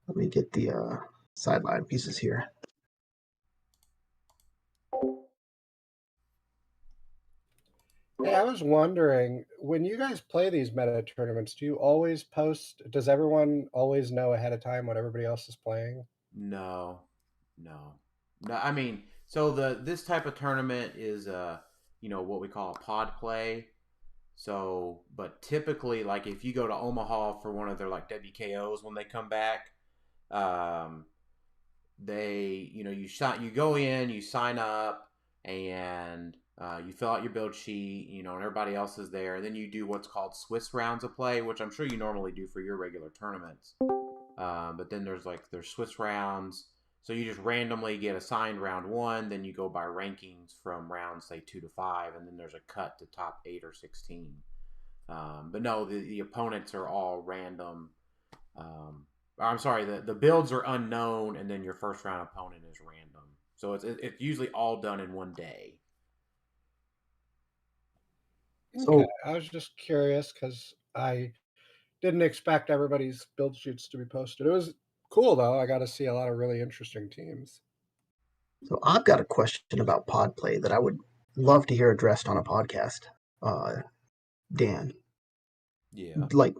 Let me get the sideline pieces here. Hey, I was wondering, when you guys play these meta tournaments, do you always post? Does everyone always know ahead of time what everybody else is playing? No, no, no. I mean, so this type of tournament is what we call a pod play. So, but typically, like if you go to Omaha for one of their like WKOs when they come back, um, you go in, you sign up, and you fill out your build sheet, and everybody else is there. Then you do what's called Swiss rounds of play, which I'm sure you normally do for your regular tournaments. But then there's Swiss rounds. So you just randomly get assigned round one, then you go by rankings from rounds say 2 to 5, and then there's a cut to top 8 or 16. But no, the opponents are all random. I'm sorry, the builds are unknown, and then your first round opponent is random. So it's usually all done in one day. Okay, I was just curious because I didn't expect everybody's build sheets to be posted. It was cool though. I got to see a lot of really interesting teams. So I've got a question about pod play that I would love to hear addressed on a podcast. Dan, Yeah. like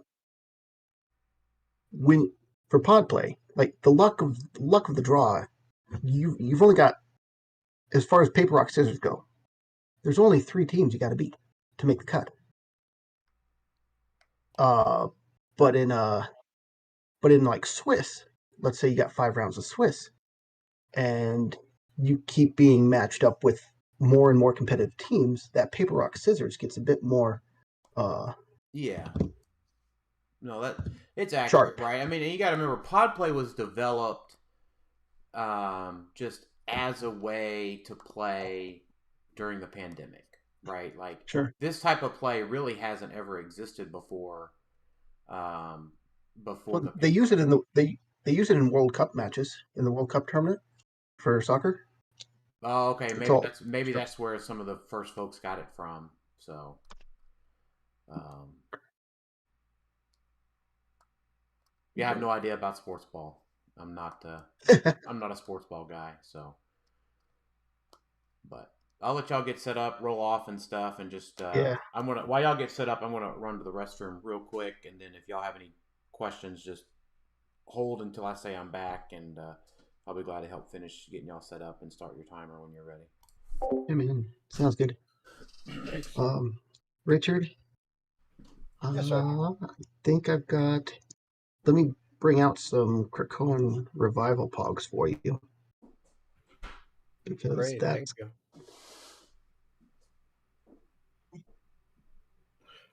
when for pod play, like the luck of the draw, you've only got, as far as paper rock scissors go, there's only 3 teams you got to beat to make the cut. But in like Swiss, let's say you got 5 rounds of Swiss, and you keep being matched up with more and more competitive teams, that paper rock scissors gets a bit more Yeah. No, it's accurate, sharp. right? I mean, and you got to remember, pod play was developed just as a way to play during the pandemic, right? Like Sure. this type of play really hasn't ever existed before. Um, before Well, the they pandemic. use it in they use it in World Cup matches, in the World Cup tournament for soccer. Oh, okay. It's Maybe all that's where some of the first folks got it from. So, um, yeah, I have no idea about sports ball. I'm not. I'm not a sports ball guy. So, but I'll let y'all get set up, roll off and stuff, and just yeah. while y'all get set up, I'm gonna run to the restroom real quick, and then if y'all have any questions, just hold until I say I'm back, and I'll be glad to help finish getting y'all set up and start your timer when you're ready. I mean, sounds good. Thanks. Richard, Yes, sir. I think I've got. Let me bring out some Krakoan revival pogs for you, because Great. Thank that's you. Well,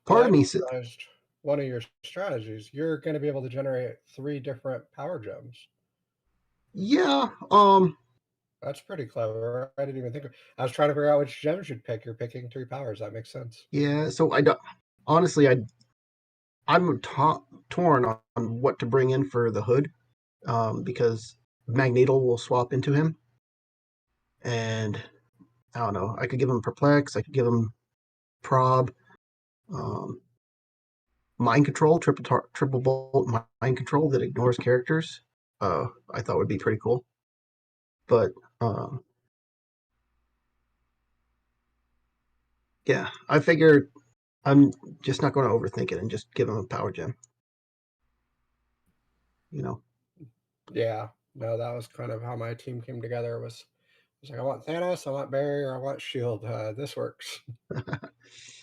part I of me. realized one of your strategies. You're going to be able to generate 3 different power gems. Yeah. That's pretty clever. I didn't even think of. I was trying to figure out which gems you'd pick. You're picking 3 powers. That makes sense. Yeah. So I don't. Honestly, I'm torn on what to bring in for the hood, because Magneto will swap into him, and I don't know. I could give him Perplex. I could give him Prob, um, Mind Control, triple bolt Mind Control that ignores characters. I thought would be pretty cool, but yeah, I figured I'm just not going to overthink it and just give him a power gem. You know. Yeah. No, that was kind of how my team came together. Was like, I want Thanos, I want Barrier, I want Shield. This works.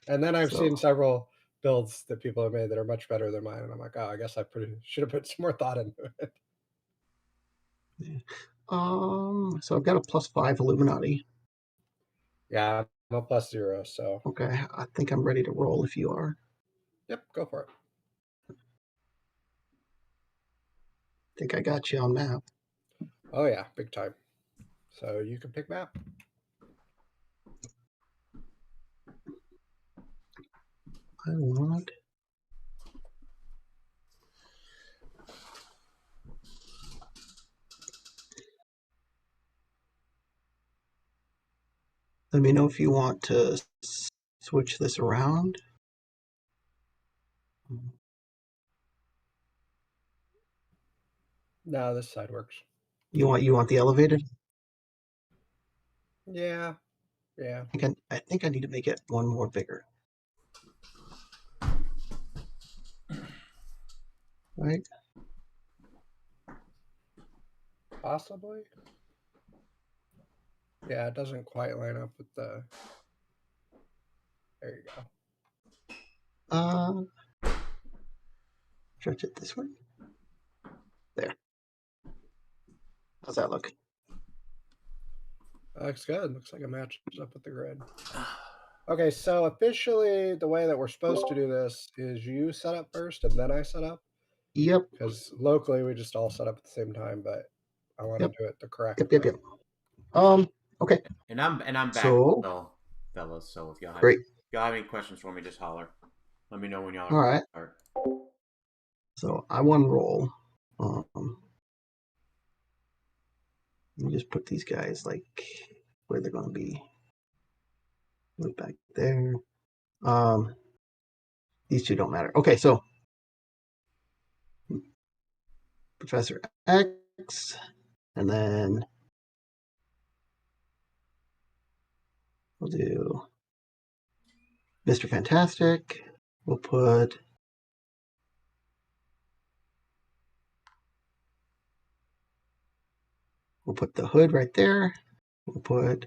And then I've So seen several builds that people have made that are much better than mine, and I'm like, oh, I guess should have put some more thought into it. yeah. So I've got a +5 Illuminati. Yeah, I'm a +0, so Okay, I think I'm ready to roll if you are. yep, go for it. I think I got you on map. Oh yeah, big time. So you can pick map. I want. Let me know if you want to switch this around. No, this side works. You want the elevated? Yeah. Yeah. I think I need to make it one more bigger. Right? Possibly. Yeah, it doesn't quite line up with the. There you go. Stretch it this way. There. How's that look? That looks good. Looks like it matches up with the grid. Okay, so officially, the way that we're supposed to do this is you set up first and then I set up. Yep. Because locally we just all set up at the same time, but I want to do it the correct way. Yep. Okay. And I'm back So, as well, fellas. So if y'all have any questions for me, just holler. Let me know when y'all are all right. start. So I won roll. Let me just put these guys like where they're going to be. Move back there. These two don't matter. Okay, so Professor X, and then we'll do Mr. Fantastic. We'll put the hood right there. We'll put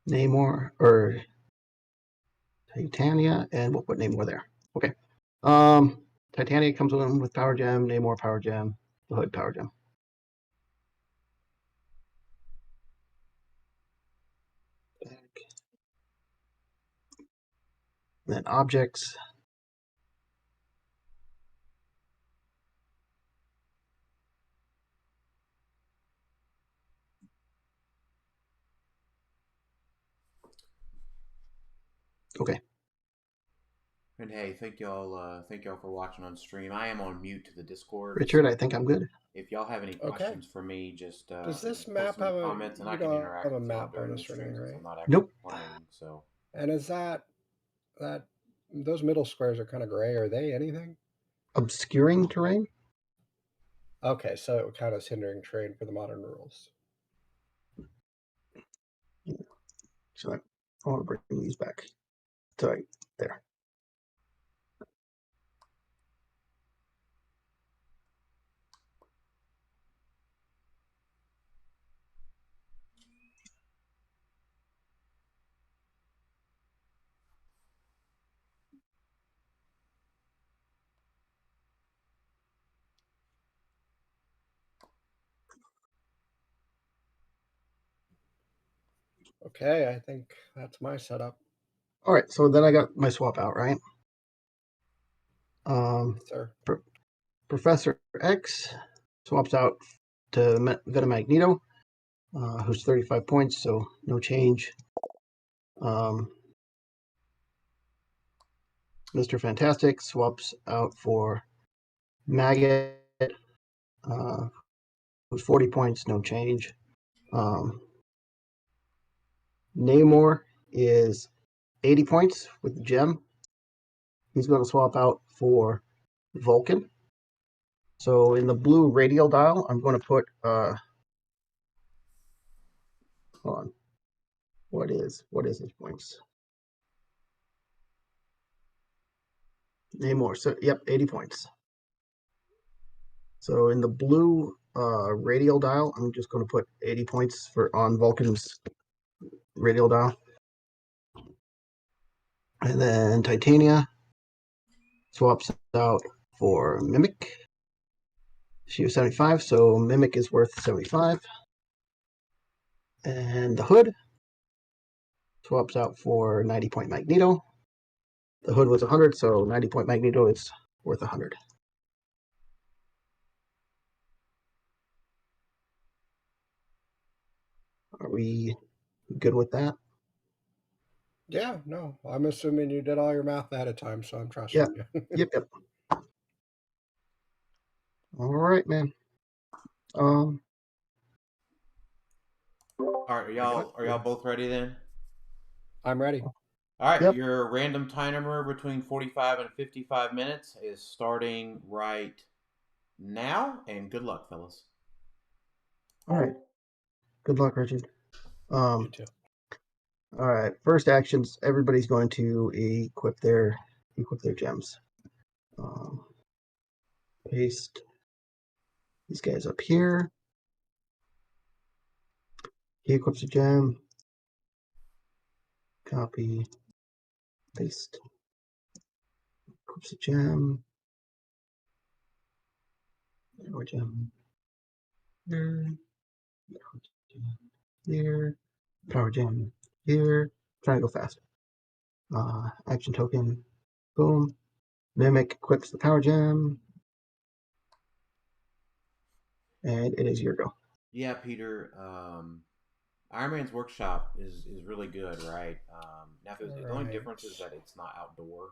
Namor or Titania, and we'll put Namor there. Okay. Titania comes in with Power Gem, Namor Power Gem, the Hood Power Gem. Back. Then objects. Okay. And hey, thank y'all for watching on stream. I am on mute to the Discord. Richard, I think I'm good. If y'all have any questions for me, just does this map have a comments and I can interact have a with y'all map during the bonus or stream anything, since right? I'm not actually playing. So. And is that those middle squares are kind of gray? Are they anything? Obscuring terrain? Okay, so it kind of hindering terrain for the modern rules. So I want to bring these back. So right there. Okay, I think that's my setup. All right, so then I got my swap out, right? Sir. Professor X swaps out to Venom Magneto, who's 35 points, so no change. Mr. Fantastic swaps out for Maggot, who's 40 points, no change. Namor is 80 points with the gem. He's going to swap out for Vulcan. So in the blue radial dial, I'm going to put, hold on, what is his points? Namor, so yep, 80 points. So in the blue radial dial, I'm just going to put 80 points on Vulcan's radial dial. And then Titania swaps out for Mimic. She was 75, so Mimic is worth 75. And the Hood swaps out for 90-point Magneto. The Hood was 100, so 90-point Magneto is worth 100. Are we good with that? Yeah, no. I'm assuming you did all your math ahead of time, so I'm trusting you. Yep. All right, man. All right, are y'all both ready then? I'm ready. All right, Yep. your random timer between 45 and 55 minutes is starting right now, and good luck, fellas. All right. Good luck, Richard. You too. All right. First actions. Everybody's going to equip their gems. Paste these guys up here. He equips a gem. Copy. Paste. Equips a gem. Power gem. Here. Here. Power gem. Here. Trying to go fast. Action token. Boom. Mimic equips the power gem. And it is your go. Yeah, Peter. Iron Man's workshop is really good, right? Now, the only difference is that it's not outdoor,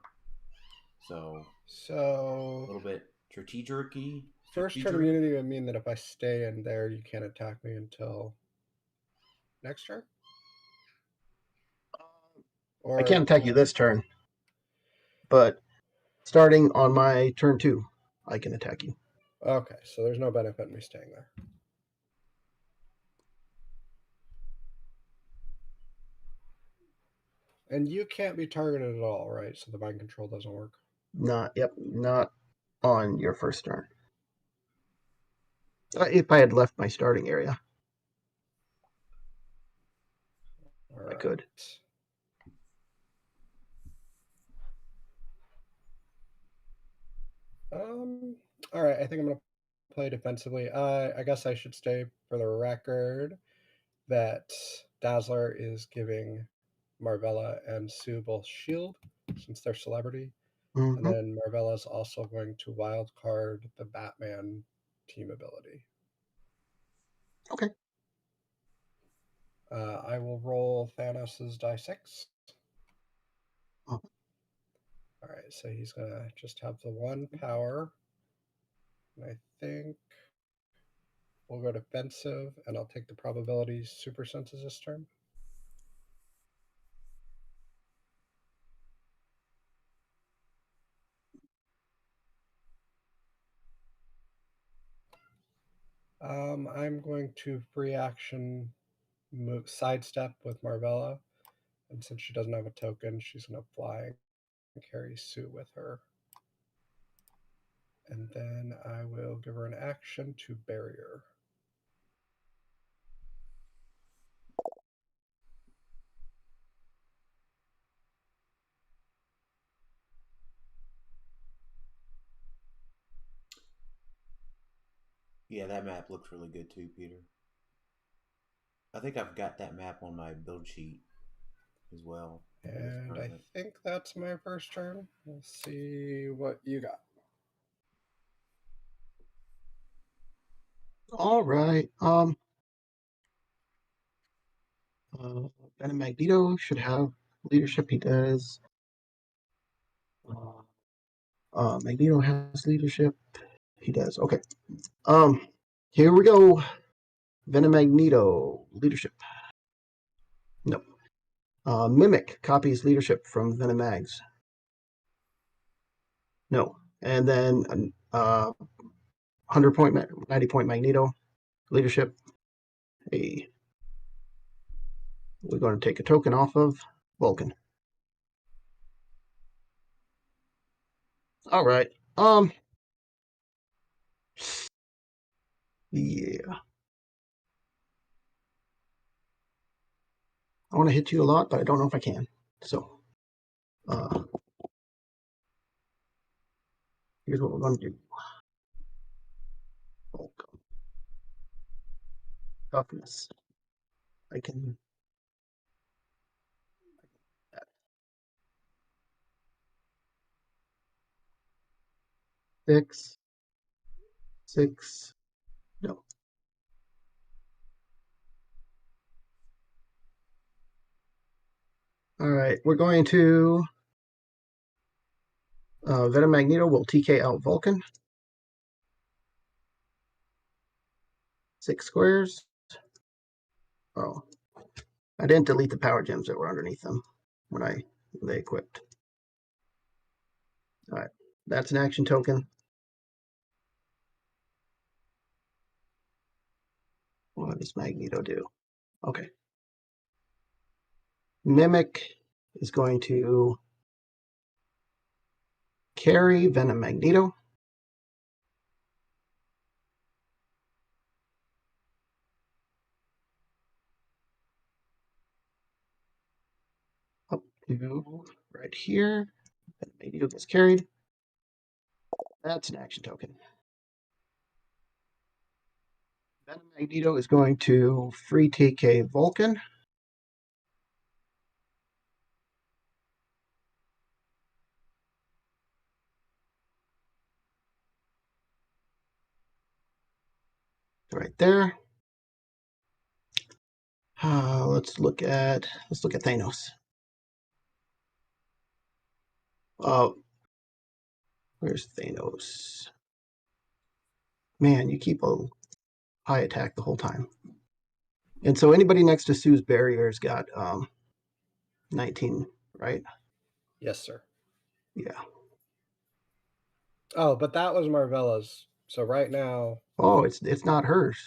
so a little bit strategic-y. First turn immunity would mean that if I stay in there, you can't attack me until next turn. I can't attack you this turn, but starting on my turn 2, I can attack you. Okay, so there's no benefit in me staying there. And you can't be targeted at all, right? So the mind control doesn't work. Not on your first turn. If I had left my starting area, I could. All right, I think I'm going to play defensively. I guess I should stay for the record that Dazzler is giving Marvella and Sue both shield since they're celebrity. Mm-hmm. And then Marvella's also going to wild card the Batman team ability. Okay. I will roll Thanos' die 6. Oh. All right, so he's going to just have the 1 power. And I think we'll go defensive, and I'll take the probability super senses this turn. I'm going to free action move sidestep with Marvella, and since she doesn't have a token, she's going to fly and carry Sue with her. And then I will give her an action to barrier. Yeah, that map looks really good too, Peter. I think I've got that map on my build sheet as well. And I think that's my first turn. Let's see what you got. All right. Venom Magneto should have leadership. He does. Magneto has leadership. He does. Okay. Here we go. Venom Magneto leadership. No. Mimic copies leadership from Venom Mags. No. And then 100 point, 90 point Magneto leadership. Hey. We're going to take a token off of Vulcan. All right. Yeah. I want to hit you a lot, but I don't know if I can. So, here's what we're going to do. Vulcan. Toughness. I can. 6. 6. No. All right, we're going to Venom Magneto will TK out Vulcan. 6 squares. Oh, I didn't delete the power gems that were underneath them. when they equipped. All right, that's an action token. What does Magneto do? Okay. Mimic is going to carry Venom Magneto. Up to right here. Venom Magneto gets carried. That's an action token. Venom Magneto is going to free TK Vulcan. Right there. Let's look at Thanos. Where's Thanos? Man, you keep a high attack the whole time. And so anybody next to Sue's barrier's got 19, right? Yes, sir. Yeah. Oh, but that was Marvella's. So right now. Oh, it's not hers.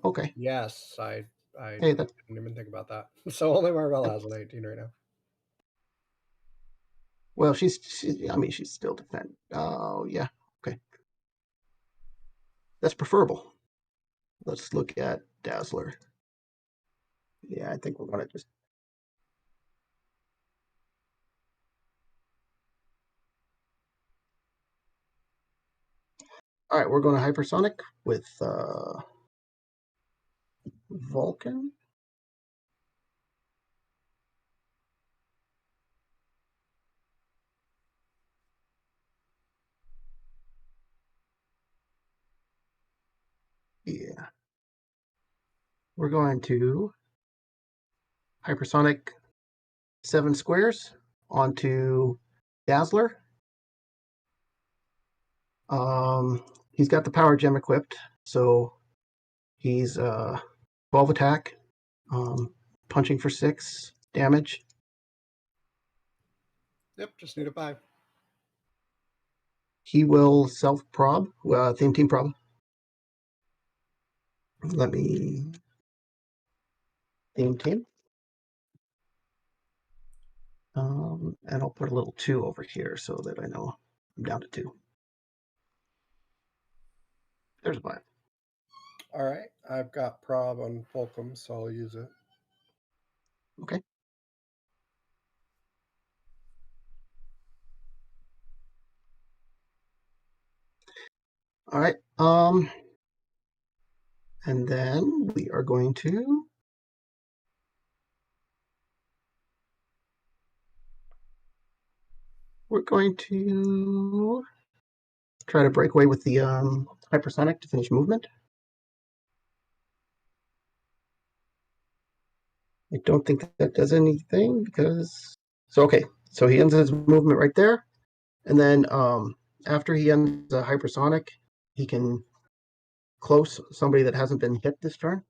Okay. Yes, I Hey, that didn't even think about that. So only Marvella has a 19 right now. well, she's still defend. Oh, yeah. Okay. That's preferable. Let's look at Dazzler. Yeah, I think we're gonna just all right, we're going to hypersonic with Vulcan. Yeah. We're going to hypersonic 7 squares onto Dazzler. He's got the power gem equipped, so he's 12 attack, punching for 6 damage. Yep, just need a 5. He will self-prob, theme team prob. Let me theme team. And I'll put a little 2 over here so that I know I'm down to 2. There's a 5. All right, I've got prob on Fulcrum, so I'll use it. Okay. All right. And then we are going to try to break away with the hypersonic to finish movement. I don't think that does anything because okay. So he ends his movement right there, and then after he ends a hypersonic, he can close somebody that hasn't been hit this turn.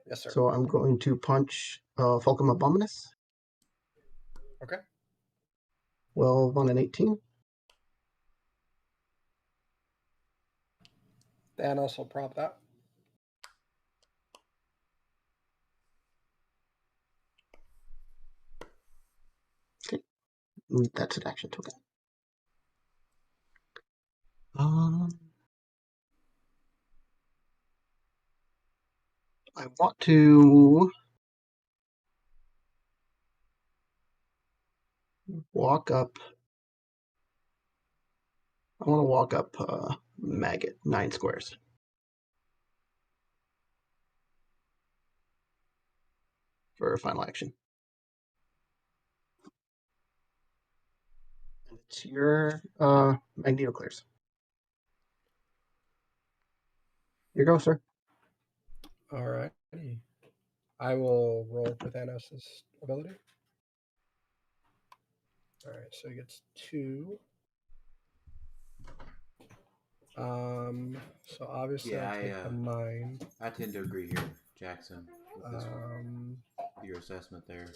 Yes, sir. So I'm going to punch Fulcrum Abominus. Okay. 12 on an 18. Thanos will prop that. Okay. That's an action token. I want to walk up. I want to walk up Maggot 9 squares. For a final action. And it's your Magneto clears. Here you go, sir. All right. I will roll for Thanos' ability. All right, so he gets 2. So obviously Yeah, I take the 9. I tend to agree here, Jackson, with this with your assessment there.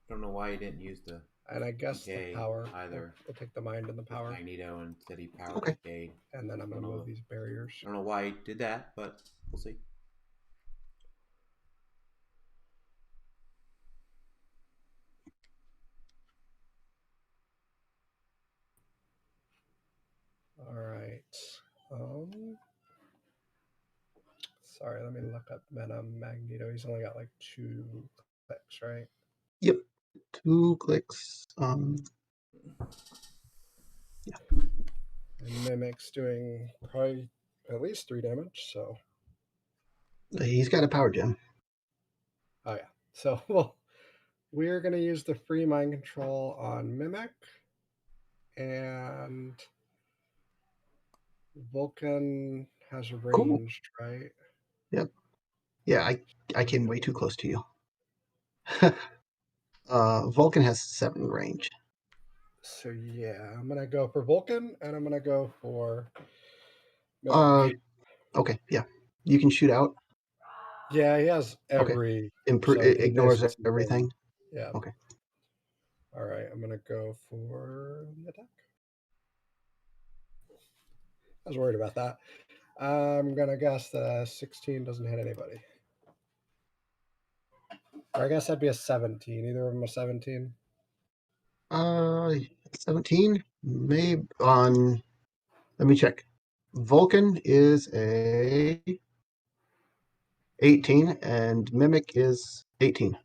Don't know why he didn't use the And I guess the decay power. either. We'll take the mind and the power. Magneto instead he power Okay. decayed. And then I'm going to move these barriers. I don't know why he did that, but we'll see. All right. Sorry, let me look up Venom Magneto. He's only got like 2 clicks, right? Yep. 2 clicks. Yeah. And Mimic's doing probably at least 3 damage, so. He's got a power gem. Oh, yeah. So, well, we're going to use the free mind control on Mimic. And Vulcan has ranged, right? Yep. Yeah, I came way too close to you. Vulcan has 7 range. So yeah, I'm gonna go for Vulcan, and I'm gonna go for Mimic. Okay, yeah. You can shoot out. Yeah, he has every. Okay. So It ignores everything. Yeah. Okay. All right, I'm gonna go for the attack. I was worried about that. I'm gonna guess the 16 doesn't hit anybody. Or I guess that'd be a 17. Either of them a 17. 17. Maybe on. Let me check. Vulcan is a 18, and Mimic is 18.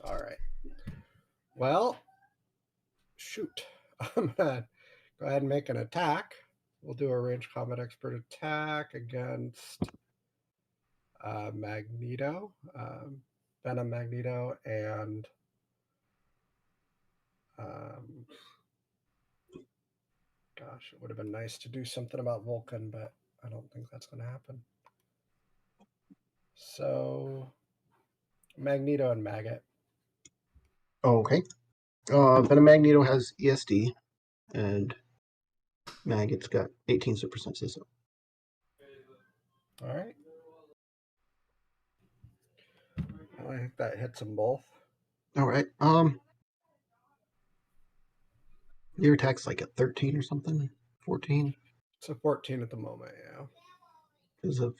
All right. Well, shoot. I'm gonna go ahead and make an attack. We'll do a range combat expert attack against Magneto, Venom Magneto, and gosh, it would have been nice to do something about Vulcan, but I don't think that's going to happen. So, Magneto and Maggot. Okay. Venom Magneto has ESD, and Maggot's got 18 super senses. All right. I think that hits them both. All right. Your attack's like a 13 or something. 14. It's a 14 at the moment, yeah. Because of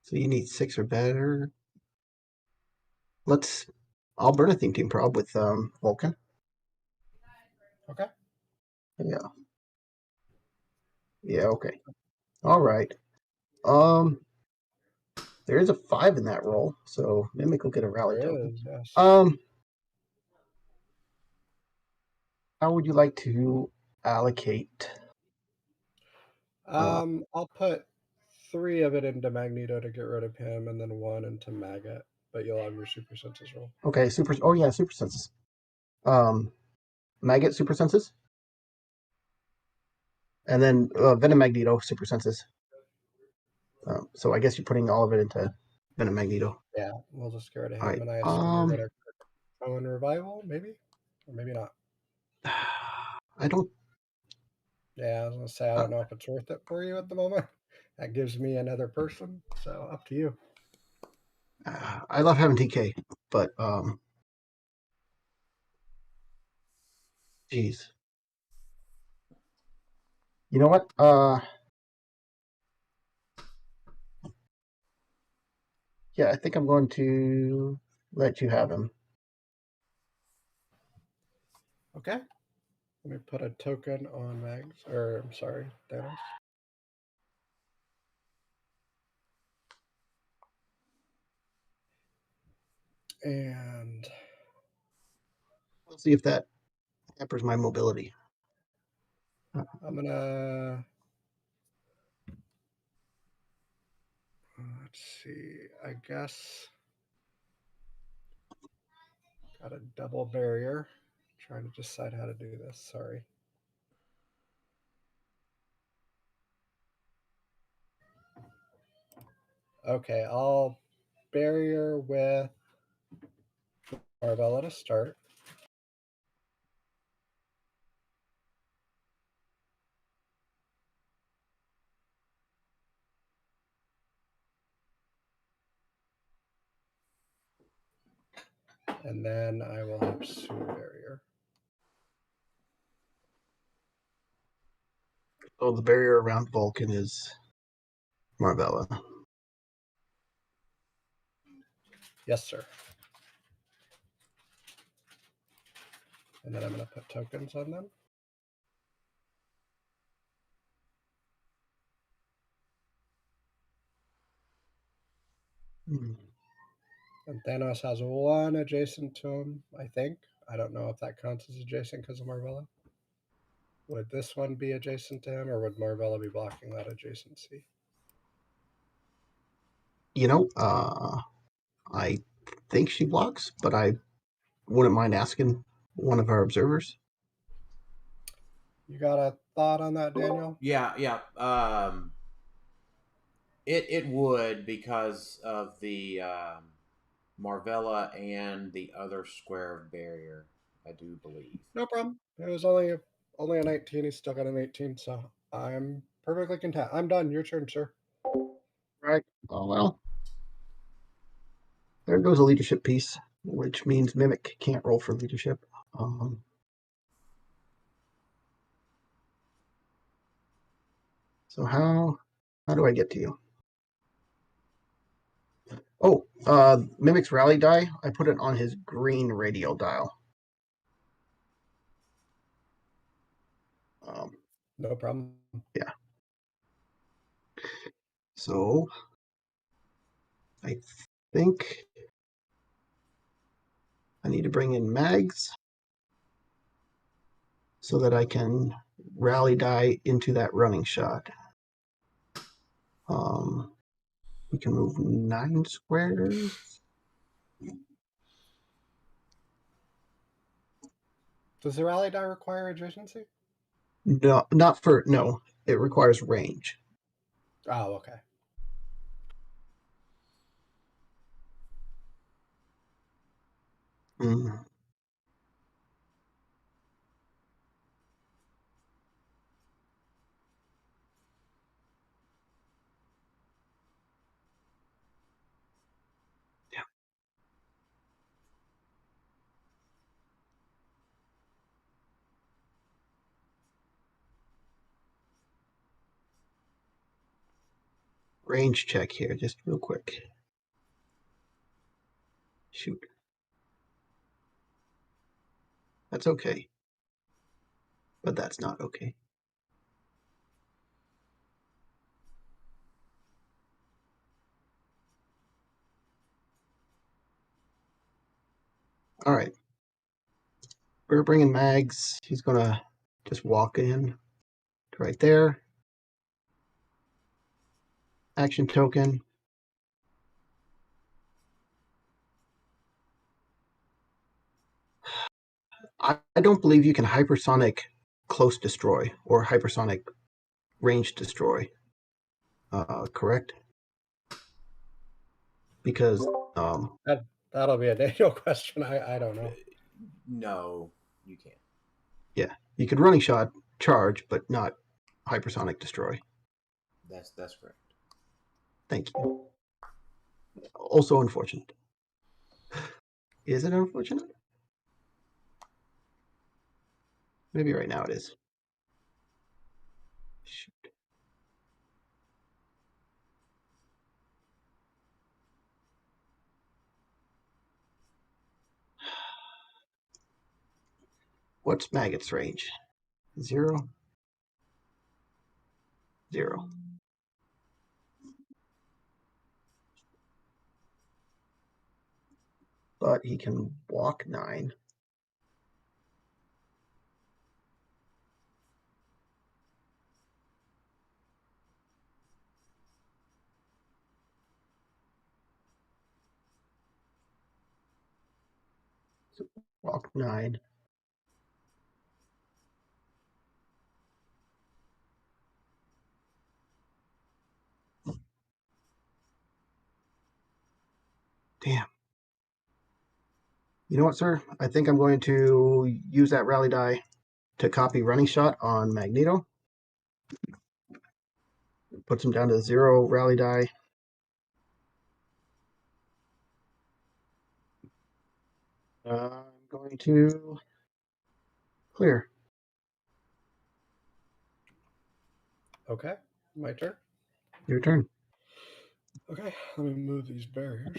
So you need 6 or better. I'll burn a theme team prob with Vulcan. Okay. Yeah. Yeah, okay. All right. There is a 5 in that roll, so Mimic will get a rally There token. is, yes. How would you like to allocate? I'll put 3 of it into Magneto to get rid of him, and then 1 into Maggot. But you'll have your super senses roll. Okay, super. Oh yeah, super senses. Maggot super senses, and then Venom Magneto super senses. So I guess you're putting all of it into Venom Magneto. Yeah, we'll just get rid of him, All right. and I assume you're gonna go in revival, maybe, or maybe not. I don't. Yeah, I was gonna say I don't know if it's worth it for you at the moment. That gives me another person, so up to you. I love having TK, but geez, you know what? Yeah, I think I'm going to let you have him. Okay. Let me put a token on Mags, or I'm sorry, Thanos. And We'll see if that hampers my mobility. I'm gonna let's see. I guess got a double barrier. Trying to decide how to do this. Sorry. Okay, I'll barrier with Marvella to start. And then I will have Sewer Barrier. So the barrier around Vulcan is Marvella. Yes, sir. And then I'm going to put tokens on them. And Thanos has one adjacent to him, I think. I don't know if that counts as adjacent because of Marvella. Would this one be adjacent to him, or would Marvella be blocking that adjacency? You know, I think she blocks, but I wouldn't mind asking one of our observers. You got a thought on that, Daniel? Yeah. It would because of the Marvella and the other square of barrier, I do believe. No problem. It was only a 19. He's still got an 18, so I'm perfectly content. I'm done. Your turn, sir. Right. Oh, well. There goes a leadership piece, which means Mimic can't roll for leadership. So how do I get to you? Oh, Mimic's rally die. I put it on his green radial dial. No problem. Yeah. So I think I need to bring in mags so that I can rally die into that running shot. We can move 9 squares. Does the rally die require adjacency? No, no. It requires range. Oh, okay. Mm. Yeah. Range check here, just real quick. Shoot. That's okay. But that's not okay. All right. We're bringing mags. He's going to just walk in right there. Action token. I don't believe you can hypersonic close destroy or hypersonic range destroy. Correct? Because That'll be a Daniel question. I don't know. No, you can't. yeah, you could running shot charge, but not hypersonic destroy. That's correct. Thank you. Also unfortunate. Is it unfortunate? Maybe right now it is. Shoot. What's Maggot's range? 0? 0. But he can walk 9. So walk 9. Damn. You know what, sir? I think I'm going to use that rally die to copy running shot on Magneto. Puts him down to 0 rally die. I'm going to clear. Okay, my turn. Your turn. Okay, let me move these barriers.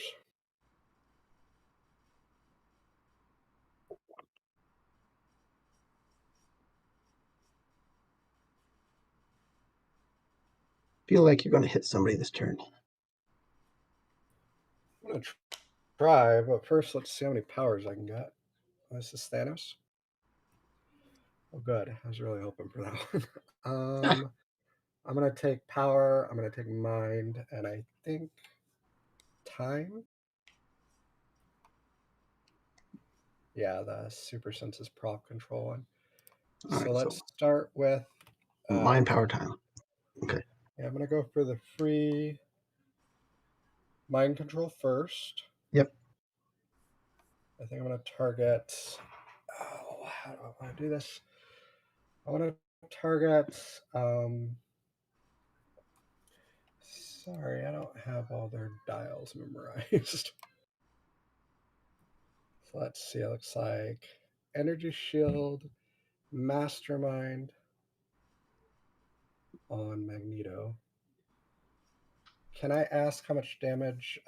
Feel like you're going to hit somebody this turn. I'm gonna try, but first let's see how many powers I can get. This is Thanos. Oh, good. I was really hoping for that one. I'm gonna take power. I'm gonna take mind, and I think time. Yeah, the super senses prop control one. All So right, let's start with mind power time. Okay. Yeah, I'm gonna go for the free mind control first. Yep. I think I'm gonna target. Oh, how do I want to do this? I want to target. Sorry, I don't have all their dials memorized. So let's see. It looks like energy shield, mastermind on Magneto. Can I ask how much damage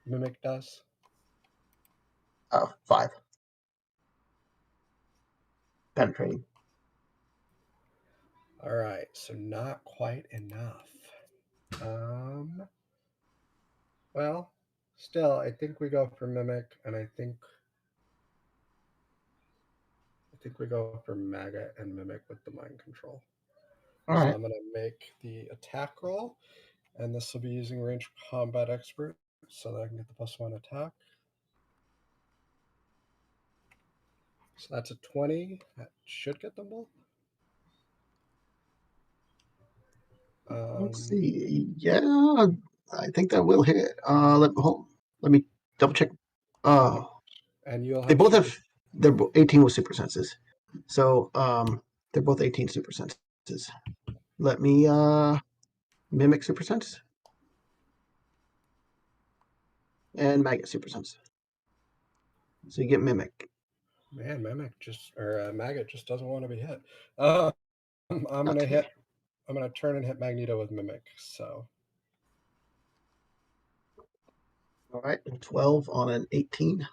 Mimic does? 5. Penetrating. All right, so not quite enough. Well, still, I think we go for Mimic, and I think we go for Maggot and Mimic with the mind control. All So right. I'm going to make the attack roll, and this will be using range combat expert so that I can get the +1 attack. So that's a 20. That should get them both. Let's see. Yeah, I think that will hit. Let me double check. And you'll have They both have. They're 18 with super senses, so they're both 18 super senses. Let me mimic super sense and maggot super sense. So you get mimic. Man, Mimic Maggot just doesn't want to be hit. I'm gonna hit. I'm gonna turn and hit Magneto with Mimic. So. All right, 12 on an 18.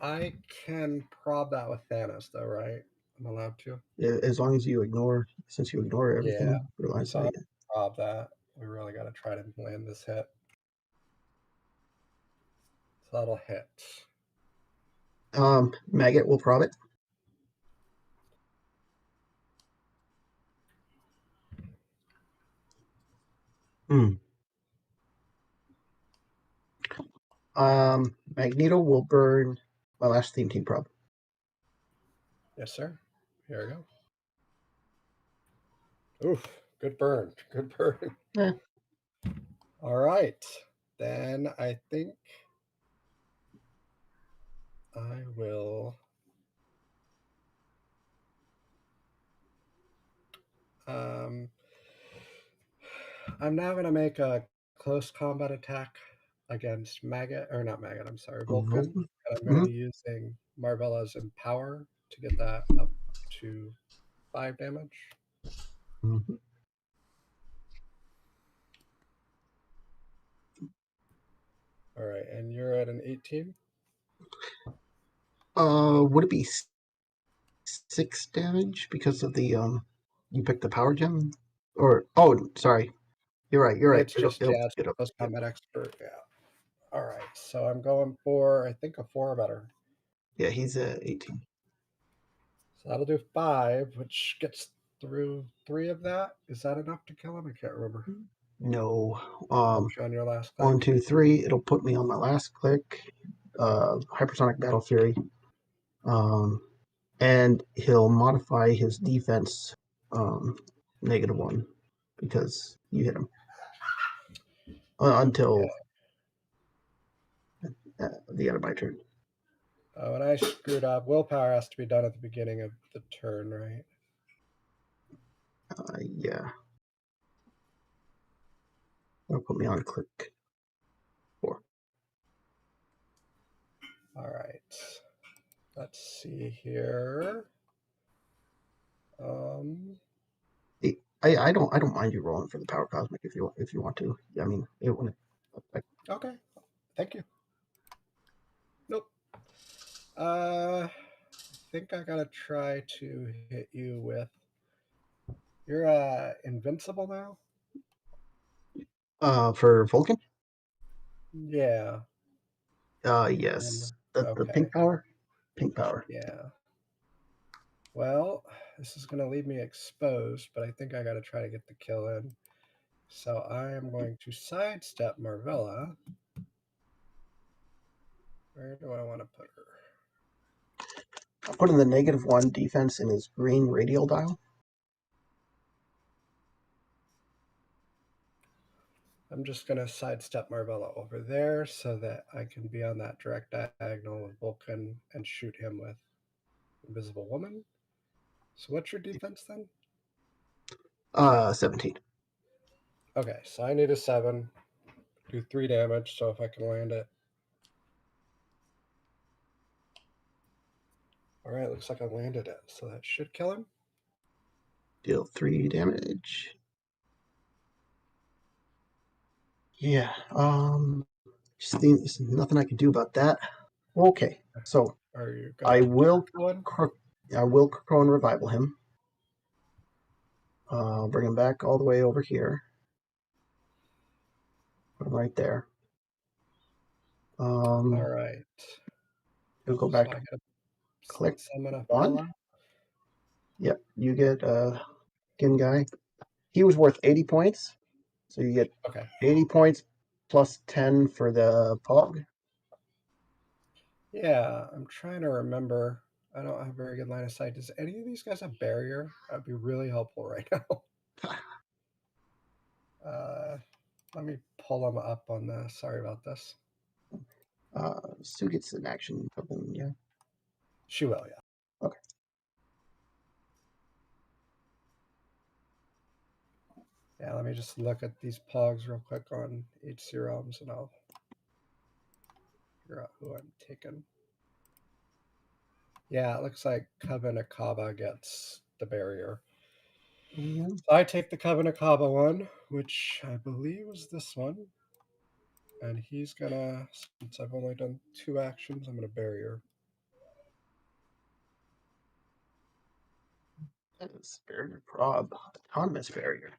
I can prob that with Thanos, though, right? I'm allowed to. As long as you ignore, since you ignore everything, Yeah. line So sight. prob that. We really got to try to land this hit. So that'll hit. Maggot will prob it. Magneto will burn my last theme team prob. Yes, sir. Here we go. Oof. Good burn. Good burn. Eh. All right. Then I think I will. I'm now going to make a close combat attack against Maggot, or not Maggot, I'm sorry, Vulcan. And I'm going to be using Marvella's Empower to get that up to 5 damage. Mm-hmm. All right, and you're at an 18? Would it be 6 damage because of the you picked the power gem? Or sorry. You're right. It's just it's it'll close combat expert, yeah. All right, so I'm going for, I think, a 4 or better. Yeah, he's at 18. So that'll do 5, which gets through 3 of that. Is that enough to kill him? I can't remember. No. On your last click. 1, 2, 3. It'll put me on my last click. Hypersonic Battle Fury. And he'll modify his defense -1 because you hit him until the end of my turn. Oh, and I screwed up. Willpower has to be done at the beginning of the turn, right? Yeah. That'll put me on click All right. Let's see here. I don't mind you rolling for the power cosmic if you want to. I mean, it wouldn't affect. Okay. Thank you. Nope. I think I gotta try to hit you with. You're invincible now. For Vulcan. Yeah. Yes. The Okay. pink power. Pink power. Yeah. Well, this is gonna leave me exposed, but I think I gotta try to get the kill in. So I am going to sidestep Marvella. Where do I want to put her? I'm putting the -1 defense in his green radial dial. I'm just going to sidestep Marvella over there so that I can be on that direct diagonal with Vulcan and shoot him with Invisible Woman. So what's your defense then? 17. Okay, so I need a 7. Do 3 damage, so if I can land it. Alright, looks like I landed it, so that should kill him. Deal 3 damage. Yeah, there's nothing I can do about that. Okay, so Are you I will one? Crone revival him. Bring him back all the way over here. Put him right there. All right. He'll go back to Clix summon 1. Yep, you get skin guy. He was worth 80 points, so you get 80 points plus 10 for the pog. Yeah, I'm trying to remember. I don't have a very good line of sight. Does any of these guys have barrier? That'd be really helpful right now. Let me pull them up on this. Sorry about this. Sue gets an action token, yeah. She will, yeah. Okay. Yeah, let me just look at these pogs real quick on each serums and I'll figure out who I'm taking. Yeah, it looks like Coven Akaba gets the barrier. Mm-hmm. So I take the Coven Akaba one, which I believe was this one. And he's gonna, since I've only done 2 actions, I'm gonna barrier. That is barrier prob, autonomous barrier.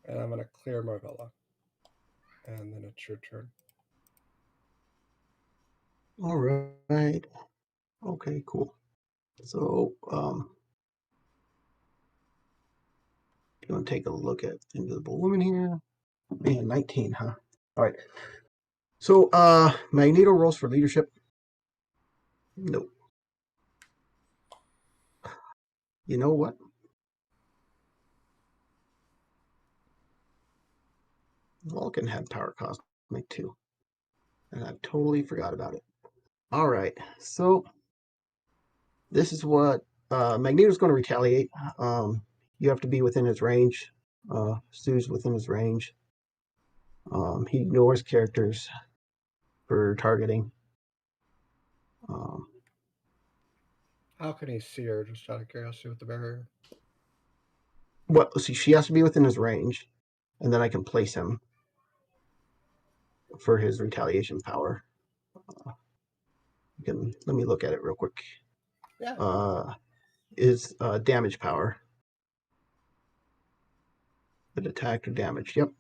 And I'm gonna clear Marvella. And then it's your turn. All right. Okay, cool. So, you want to take a look at Invisible Woman here? Man, 19, huh? All right. So, Magneto rolls for leadership. Nope. You know what? Vulcan had power cosmic too, and I totally forgot about it. All right, so this is what Magneto's going to retaliate. You have to be within his range. Sue's within his range. He ignores characters for targeting. How can he see her, just out of curiosity, with the barrier? Well, see, she has to be within his range, and then I can place him for his retaliation power. Let me look at it real quick. Yeah. Is damage power. But attacked or damaged. Yep.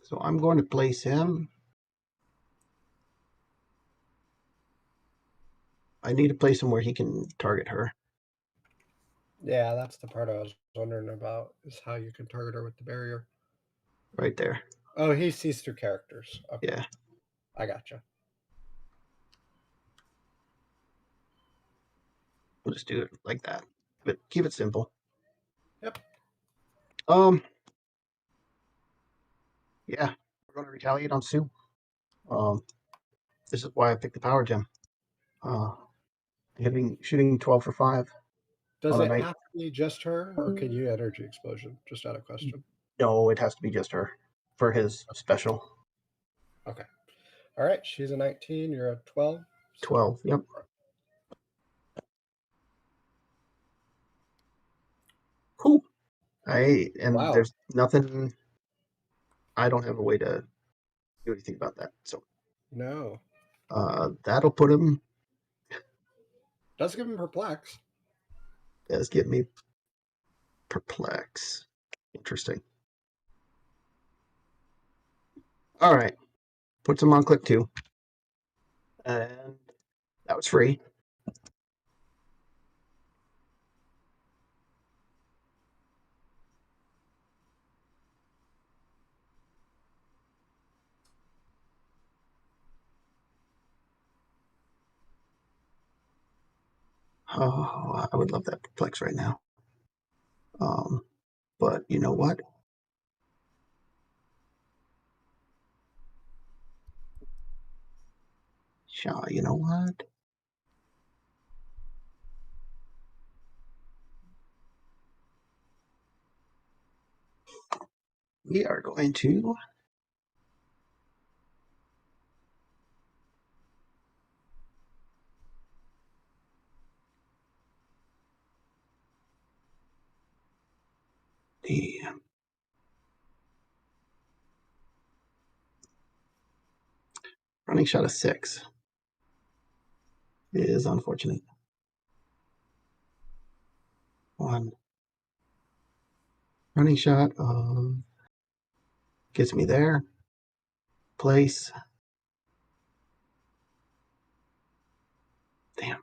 So I'm going to place him. I need to place him where he can target her. Yeah, that's the part I was wondering about, is how you can target her with the barrier. Right there. Oh, he sees through characters. Okay. Yeah. I gotcha. We'll just do it like that. But keep it simple. Yep. Yeah. We're going to retaliate on Sue. This is why I picked the power gem. Shooting 12 for 5. Does on a it night. have to be just her, or can you energy explosion? Just out of question. No, it has to be just her for his special. Okay. All right. She's a 19. You're a 12. 12. Yep. Cool. Wow. There's nothing. I don't have a way to do anything about that. So No. that'll put him. Does give him perplex. Does get me perplex. Interesting. All right. Puts him on click 2. And that was free. Oh, I would love that perplex right now. But you know what? Shaw, you know what? We are going to the running shot of 6 is unfortunate. 1 running shot gets me there. Place. Damn.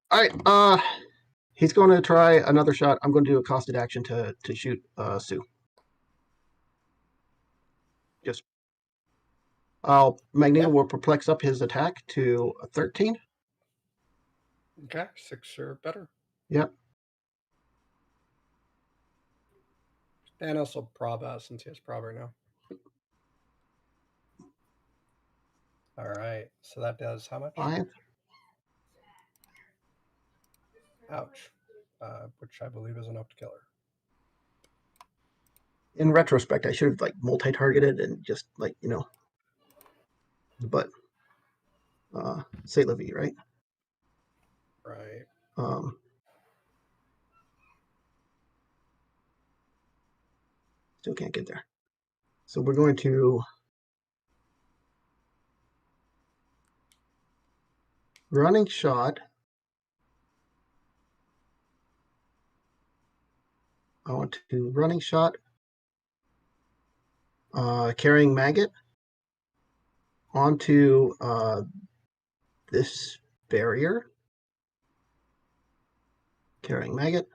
All right. He's going to try another shot. I'm going to do a costed action to shoot Sue. Just Magneto will perplex up his attack to a 13. Okay, 6 or better. Yep. Thanos will prob since he has prob right now. All right, so that does how much? 5. Ouch. Which I believe is enough to kill her. In retrospect, I should have multi-targeted and just but say la vie, right? Right. Still can't get there. So we're going to running shot. I want to running shot. Carrying maggot onto this barrier. Carrying maggot.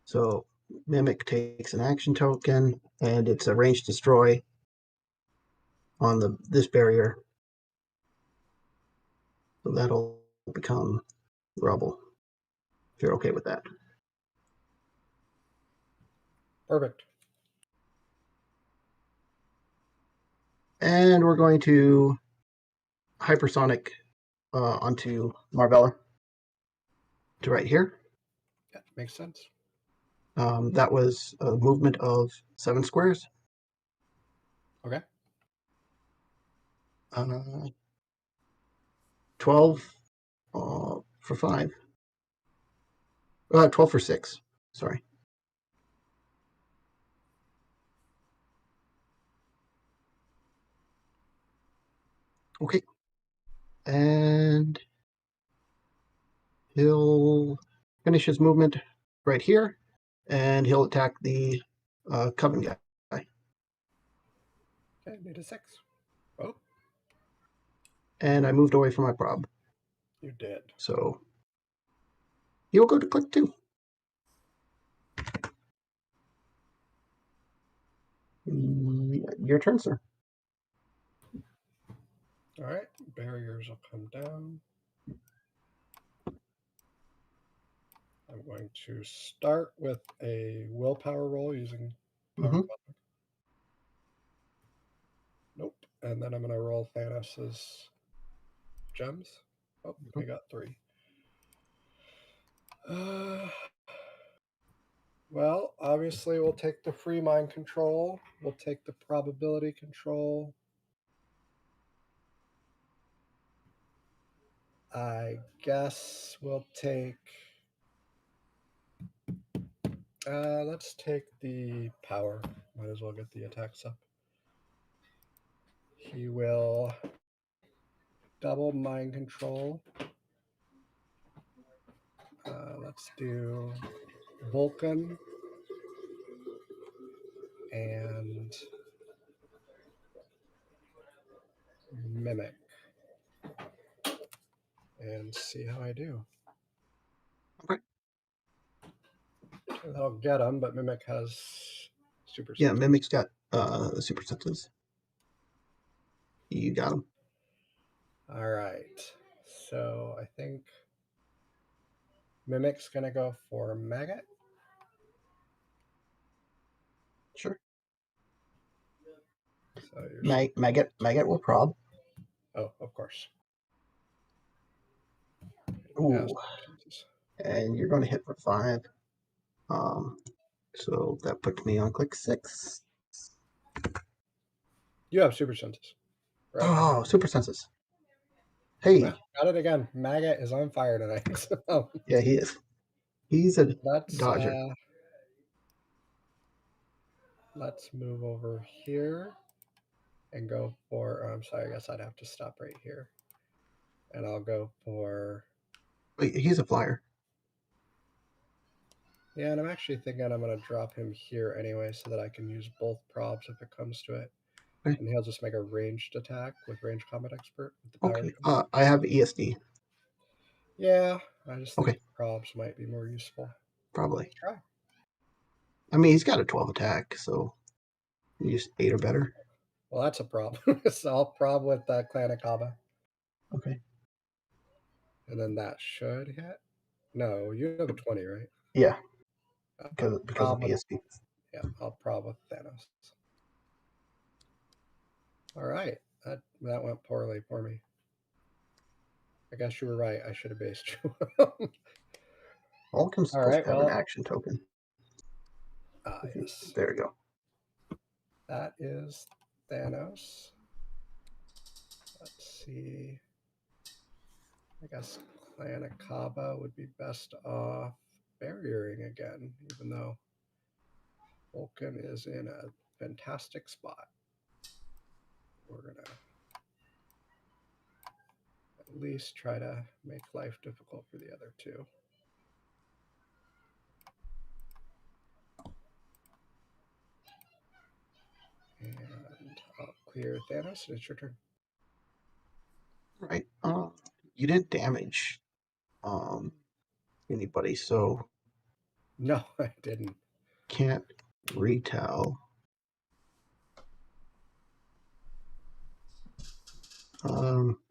So Mimic takes an action token, and it's a range destroy on this barrier. So that'll become rubble. If you're okay with that. Perfect. And we're going to hypersonic onto Marvella to right here. Yeah, makes sense. That was a movement of 7 squares. Okay. 12 for 5. 12 for 6. Sorry. Okay. And he'll finish his movement right here, and he'll attack the Coven guy. Okay, made a 6. Oh. And I moved away from my prob. You did. So he'll go to click 2. Your turn, sir. All right, barriers will come down. I'm going going to start with a willpower roll using power. Mhm. Nope. And then I'm going to roll Thanos's gems. Oh, I got 3. Well, obviously we'll take the free mind control. We'll take the probability control. I guess we'll take... let's take the power. Might as well get the attacks up. He will double mind control. Let's do Vulcan and Mimic. And see how I do. Okay. That'll get him, but Mimic has super Yeah, sense. Mimic's got super senses. You got him. All right. So I think Mimic's going to go for Maggot. Sure. So you're Maggot will prob. Oh, of course. Ooh. And you're going to hit for 5. So that puts me on click 6. You have super senses. Right. Oh, super senses. Hey. Got it again. Maggot is on fire tonight. So Yeah, he is. He's a let's dodger. Let's move over here and go for... I'm sorry, I guess I'd have to stop right here. And I'll go for... Wait, he's a flyer. Yeah, and I'm actually thinking I'm going to drop him here anyway so that I can use both probs if it comes to it. Okay. And he'll just make a ranged attack with Range Combat Expert with the power. Okay. I have ESD. Yeah, I just think Okay. probs might be more useful. Probably. Let's try. I mean, he's got a 12 attack, so you use 8 or better. Well, that's a prob. So I'll prob with Clan Akaba. Okay. And then that should hit. No, you have a 20, right? Yeah. Because of ESD. Yeah, I'll prob with Thanos. All right. That went poorly for me. I guess you were right. I should have based you. Vulcan's supposed to have an action token. Yes. There you go. That is Thanos. Let's see. I guess Clan Akaba would be best off barriering again, even though Vulcan is in a fantastic spot. We're going to at least try to make life difficult for the other two. And I'll clear Thanos, and it's your turn. Right. You didn't damage anybody, so no, I didn't. Can't retell.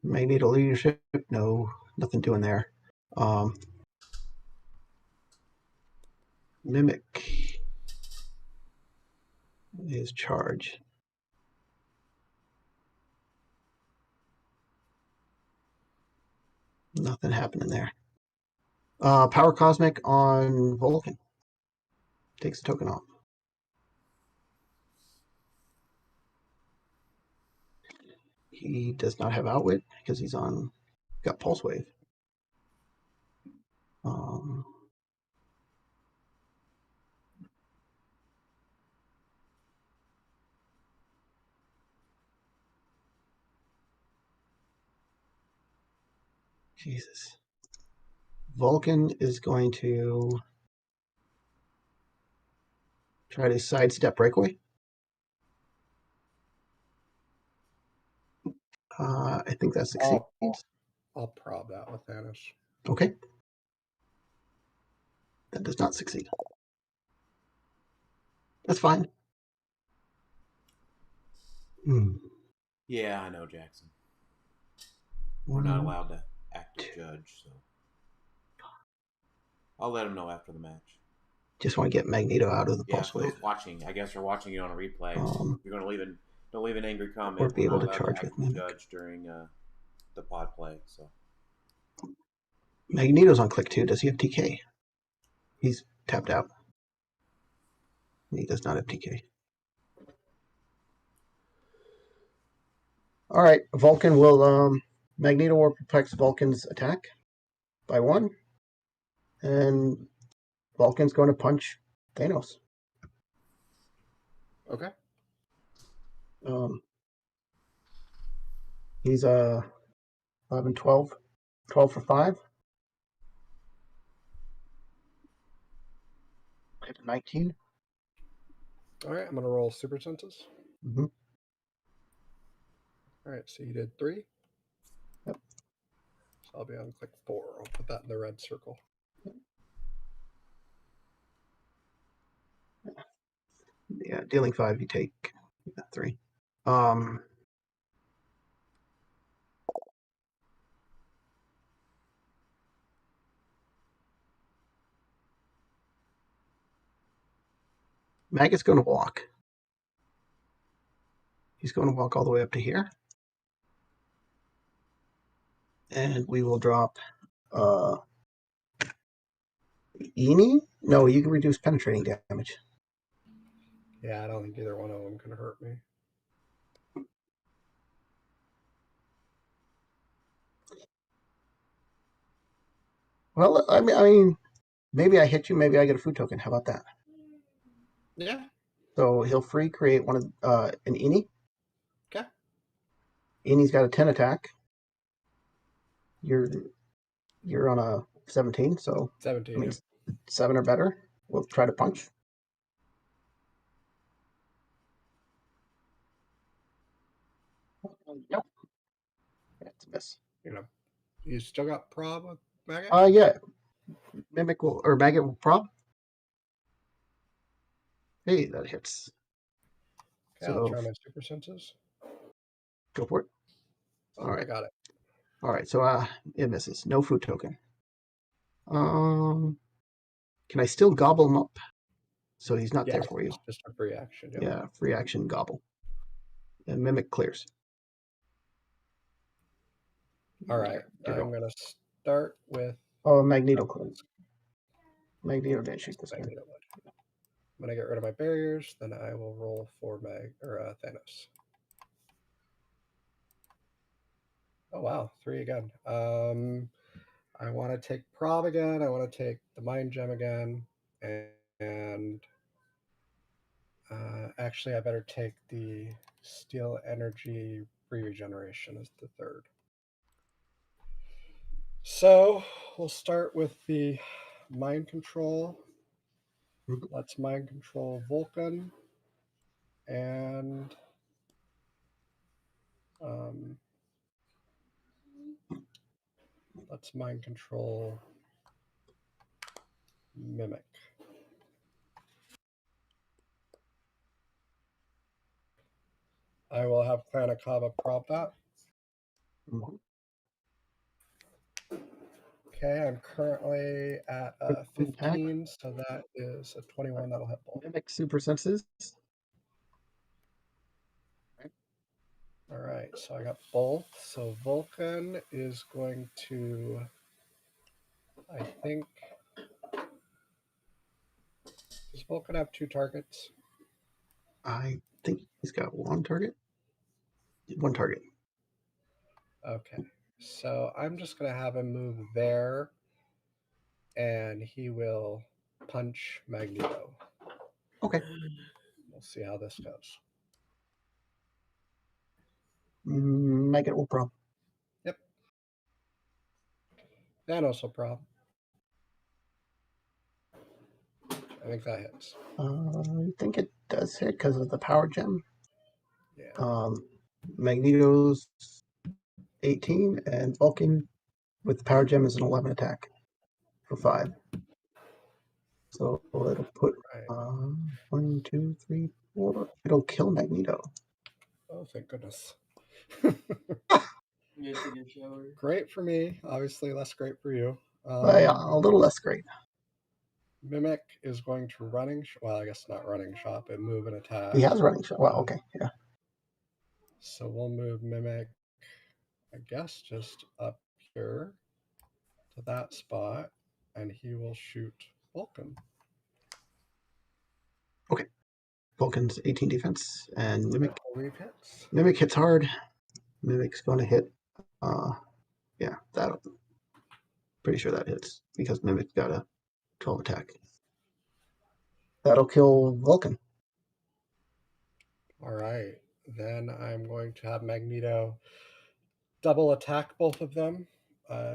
Magneto leadership, no, nothing doing there. Mimic is charge. Nothing happening there. Power Cosmic on Vulcan. Takes the token off. He does not have Outwit because he's got Pulse Wave. Jesus. Vulcan is going to try to sidestep breakaway. I think that succeeds. I'll prob that with Thanos. Okay. That does not succeed. That's fine. Yeah, I know, Jackson. We're not allowed to act as judge, so. I'll let him know after the match. Just want to get Magneto out of the Yeah, pulse wave. Phil's watching. I guess you're watching it on a replay. You're going to don't leave an angry comment. Or be able to We're not allowed charge to with act as Mimic. judge during the pod play. So Magneto's on click 2. Does he have TK? He's tapped out. He does not have TK. All right, Vulcan will Magneto will perplex Vulcan's attack by 1, and Vulcan's going to punch Thanos. Okay. He's 11, 12, 12 for 5. Hit 19. All right, I'm gonna roll super senses. Mm-hmm. All right, so you did 3. Yep. So I'll be on click 4. I'll put that in the red circle. Yeah, dealing 5, you take 3. Maggot's going to walk. He's going to walk all the way up to here. And we will drop Eni? No, you can reduce penetrating damage. Yeah, I don't think either one of them can hurt me. Well, I mean, maybe I hit you, maybe I get a food token. How about that? Yeah. So he'll free create one of an Eni. Okay. Eni's got a 10 attack. You're on a 17, so 17. I mean, 7 or better. We'll try to punch. Yep. That's a miss. You still got prob with Maggot? Yeah. Maggot will prob. Hey, that hits. Okay, I'll try my super senses. Go for it. Oh, all right. I got it. All right, so it misses. No food token. Can I still gobble him up? So he's not there for you. Just a free action. Yep. Yeah, free action gobble. And Mimic clears. All right, I'm going to start with... Oh, Magneto clears. Magneto didn't shoot this one. I'm going to get rid of my barriers, then I will roll for Thanos. Oh, wow, 3 again. I want to take prob again. I want to take the mind gem again. And actually, I better take the steel energy regeneration as the 3rd. So we'll start with the mind control. Let's mind control Vulcan. And let's mind control Mimic. I will have Planakaba prop that. Okay, I'm currently at 15, so that is a 21 that'll hit both. Mimic super senses. All right, so I got both. So Vulcan is going to, I think, does Vulcan have 2 targets? I think he's got 1 target. 1 target. Okay, so I'm just going to have him move there, and he will punch Magneto. Okay. We'll see how this goes. Make it will prob. Yep. Thanos will prob. I think that hits. I think it does hit because of the power gem. Yeah. Magneto's 18, and Vulcan with the power gem is an 11 attack for 5. So it'll put 1, 2, 3, 4. It'll kill Magneto. Oh, thank goodness. You get to get shower. Great for me. Obviously, less great for you. Yeah, a little less great. Mimic is going to running. Well, I guess not running shop, but move and attack. He has running shot. Well, okay, yeah. So we'll move Mimic, I guess, just up here to that spot, and he will shoot Vulcan. Okay. Vulcan's 18 defense and Mimic. Hits. Mimic hits hard. Mimic's going to hit. Yeah, that. Pretty sure that hits because Mimic's got a 12 attack. That'll kill Vulcan. All right. Then I'm going to have Magneto double attack both of them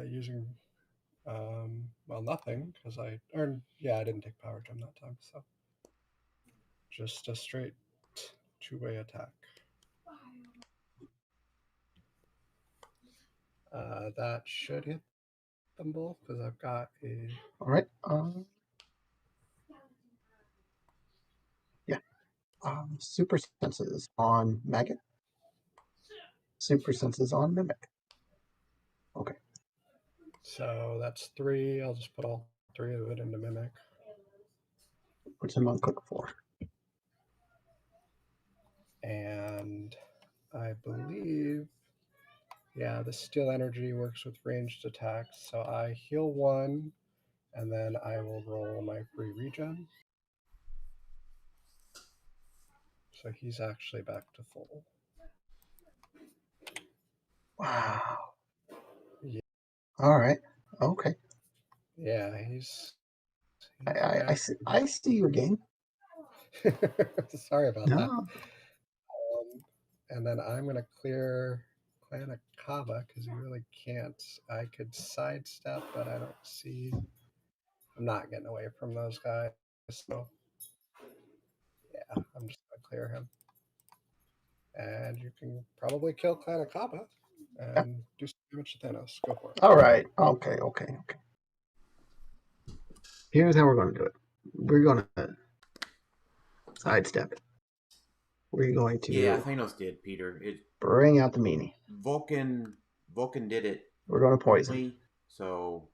using, well, nothing because I didn't take power gem that time. So just a straight two-way attack. That should hit them both because I've got a. All right. Yeah. Super senses on Maggot. Super senses on Mimic. Okay. So that's 3. I'll just put all 3 of it into Mimic. Puts him on click 4. And I believe, yeah, the Steel Energy works with ranged attacks. So I heal 1, and then I will roll my free regen. So he's actually back to full. Wow. Yeah. All right. Okay. Yeah, he's I see your game. Sorry about that. No. And then I'm going to clear Clan Akaba because you really can't. I could sidestep, but I don't see. I'm not getting away from those guys. So, yeah, I'm just going to clear him. And you can probably kill Clan Akaba and do some damage to Thanos. Go for it. All right. Okay. Here's how we're going to do it. We're going to sidestep it. We're going to. Yeah, Thanos did, Peter. Bring out the meanie. Vulcan did it. We're going to poison. So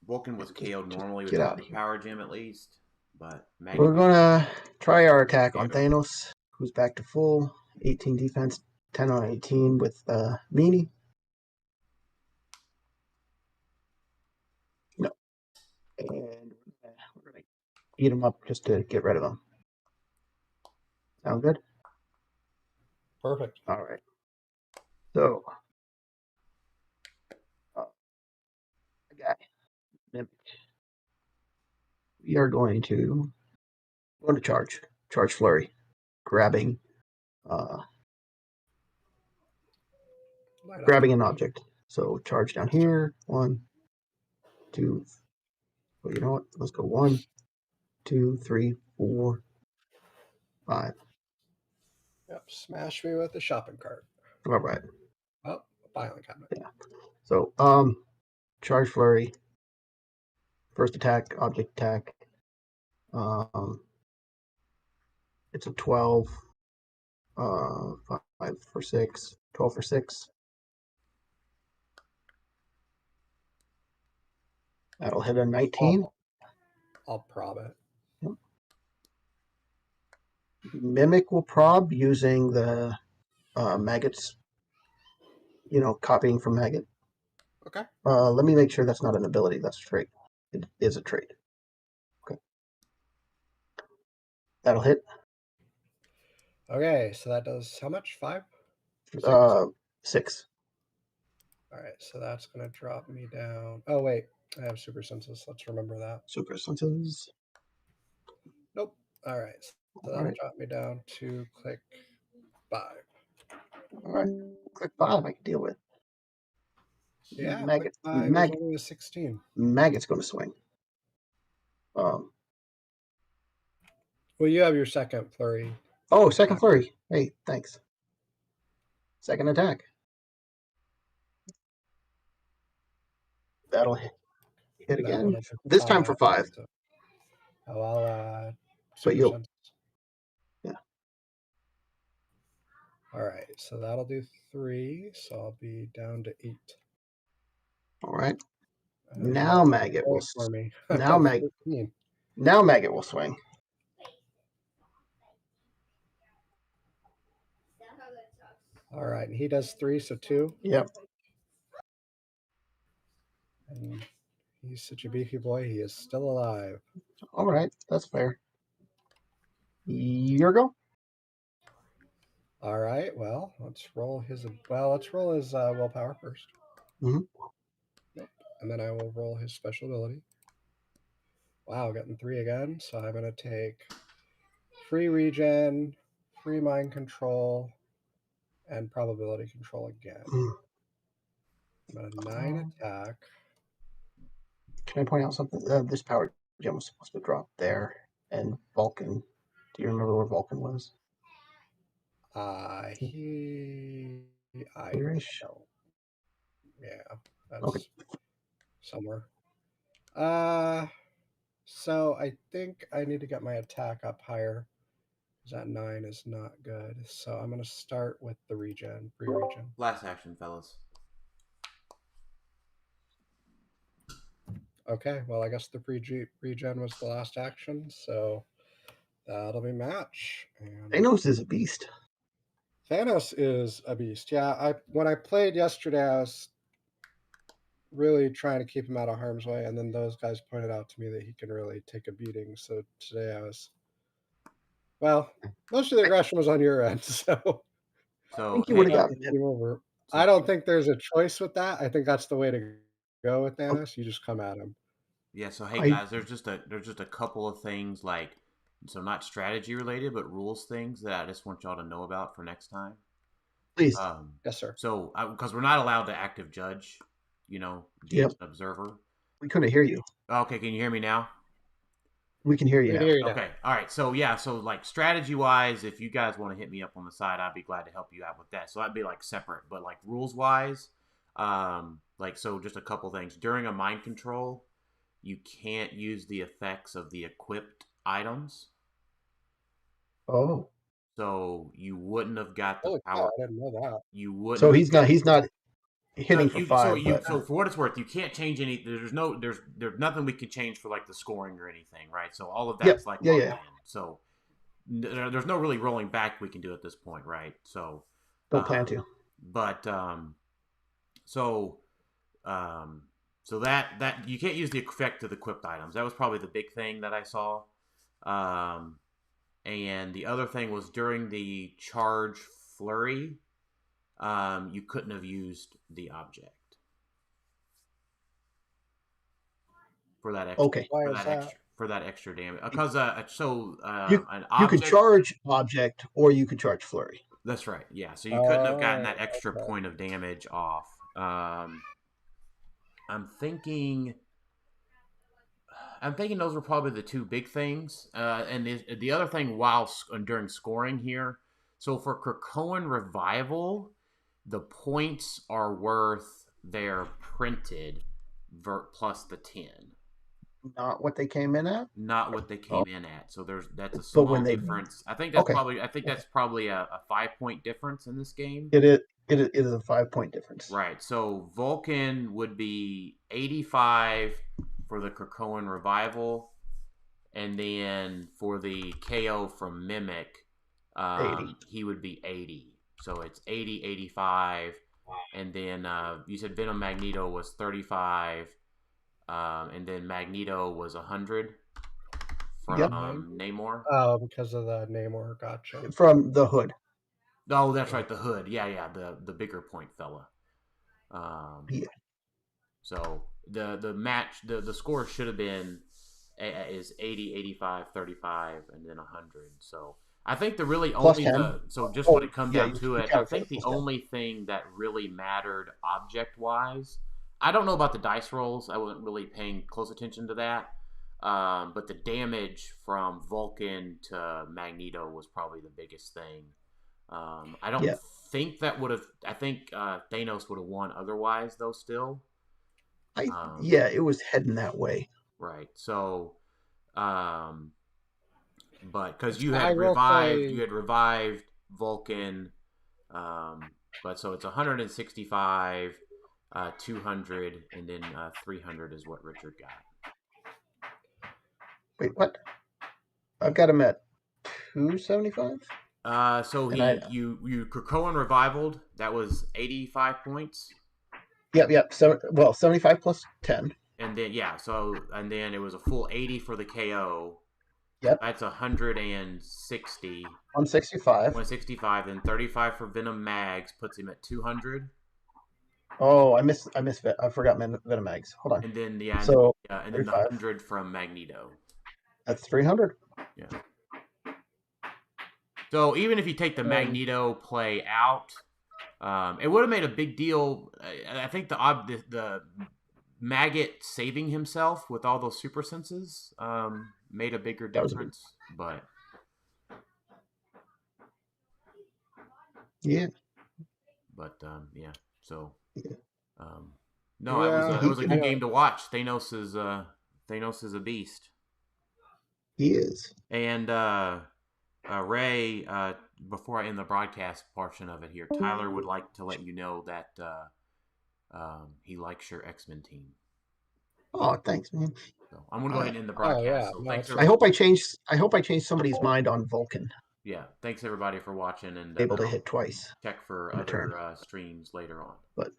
Vulcan was KO'd normally get out without of the here. power gem at least. But We're going to try our attack on Get Thanos, who's back to full. 18 defense, 10 on 18 with meanie. No. And we're going to eat him up just to get rid of him. Sound good? Perfect. All right. So, Mimic. We are going to charge flurry, grabbing an object. So charge down here. 1, 2. Well, you know what? Let's go 1, 2, 3, 4, 5. Yep. Smash me with the shopping cart. All right. Oh, filing cabinet. Yeah. So charge flurry. First attack, object attack. It's a 12. 5 for 6. 12 for 6. That'll hit a 19. I'll prob it. Yep. Mimic will prob using the maggots. Copying from maggot. Okay. Let me make sure that's not an ability. That's a trait. It is a trait. Okay. That'll hit. Okay, so that does how much? 5? 6. All right, so that's going to drop me down. Oh, wait. I have super senses. Let's remember that. Super senses. Nope. All right. So that'll drop me down to click 5. All right. Click 5 I can deal with. Yeah, Maggot. Click 5 is only a 16. Maggot's going to swing. Well, you have your second flurry. Oh, second flurry. Hey, thanks. Second attack. That'll hit again. This time for 5. So, I'll but you'll. Yeah. All right, so that'll do 3. So I'll be down to 8. All right. Now Maggot will. Wait for me. Now Maggot will swing. All right, and he does 3, so 2. Yep. And he's such a beefy boy. He is still alive. All right, that's fair. Your go. All right. Well, let's roll his. Willpower first. Mhm. Nope. And then I will roll his special ability. Wow, getting 3 again. So I'm gonna take free regen, free mind control, and probability control again. I'm at a 9 attack. Can I point out something? This power gem was supposed to drop there, and Vulcan. Do you remember where Vulcan was? I Here-ish? don't. Yeah, that's Okay. somewhere. So I think I need to get my attack up higher. That 9 is not good. So I'm going to start with the regen, free regen. Last action, fellas. Okay, well, I guess the free regen was the last action, so that'll be match. And Thanos is a beast. Thanos is a beast. Yeah, when I played yesterday, I was really trying to keep him out of harm's way, and then those guys pointed out to me that he can really take a beating. So today I was, well, most of the aggression was on your end, so I think you would have gotten game over. I don't think there's a choice with that. I think that's the way to go with Thanos. You just come at him. Yeah, so hey guys, there's just a couple of things so not strategy related, but rules things that I just want y'all to know about for next time. Please. Yes, sir. So, because we're not allowed to active judge, just an observer. We couldn't hear you. Okay, can you hear me now? We can hear you now. Okay, all right. So yeah, so like strategy wise, if you guys want to hit me up on the side, I'd be glad to help you out with that. So that'd be like separate, but like rules wise, so just a couple things during a mind control. You can't use the effects of the equipped items. Oh. So you wouldn't have got the power. power. I didn't know that. You wouldn't. So he's not hitting for 5. So for what it's worth, you can't change any. There's nothing we can change for like the scoring or anything, right? So all of that's locked in. So there's no really rolling back we can do at this point, right? So don't plan to. But so that you can't use the effect of the equipped items. That was probably the big thing that I saw. And the other thing was during the charge flurry, you couldn't have used the object for that extra. For that extra damage. Because you could charge object or you could charge flurry. That's right. Yeah. So you couldn't have gotten that extra point of damage off. I'm thinking those were probably the two big things. And the other thing during scoring here, so for Krakoan Revival, the points are worth their printed plus the 10. Not what they came in at? Not what they came in at. So that's a small difference. I think that's probably a 5-point difference in this game. It is a 5-point difference. Right. So Vulcan would be 85 for the Krakoan Revival, and then for the KO from Mimic, he would be 80. So it's 80, 85, and then you said Venom Magneto was 35, and then Magneto was 100 from Namor. Oh, because of the Namor, gotcha. From the Hood. Oh, that's right, the Hood. Yeah, the bigger point fella. So the match, the score should have been is 80, 85, 35, and then 100. So I think the really only when it comes down to it, I think the only thing that really mattered object wise, I don't know about the dice rolls. I wasn't really paying close attention to that. But the damage from Vulcan to Magneto was probably the biggest thing. I don't think that would have. I think Thanos would have won otherwise, though. Still, it was heading that way. Right. So, but because you had revived Vulcan, but so it's 165. 200, and then 300 is what Richard got. Wait, what? I've got him at 275. So you Krakoan revivaled. That was 85 points. Yep. So 75 plus 10. And then and then it was a full 80 for the KO. Yep. That's 160. 165. 165, and 35 for Venom Mags puts him at 200. Oh, I forgot Venomags. Hold on. And then and then the 100 from Magneto. That's 300. Yeah. So even if you take the Magneto play out, it would have made a big deal. I think the Maggot saving himself with all those super senses made a bigger difference. But yeah. But yeah. So it was a good game to watch. Thanos is a beast. He is. And Ray, before I end the broadcast portion of it here, Tyler would like to let you know that he likes your X-Men team. Oh, thanks, man. So I'm gonna go ahead and end the broadcast. Yeah. So thanks. I hope I changed somebody's mind on Vulcan. Yeah, thanks everybody for watching, and Able to hit twice. Check for other streams later on. But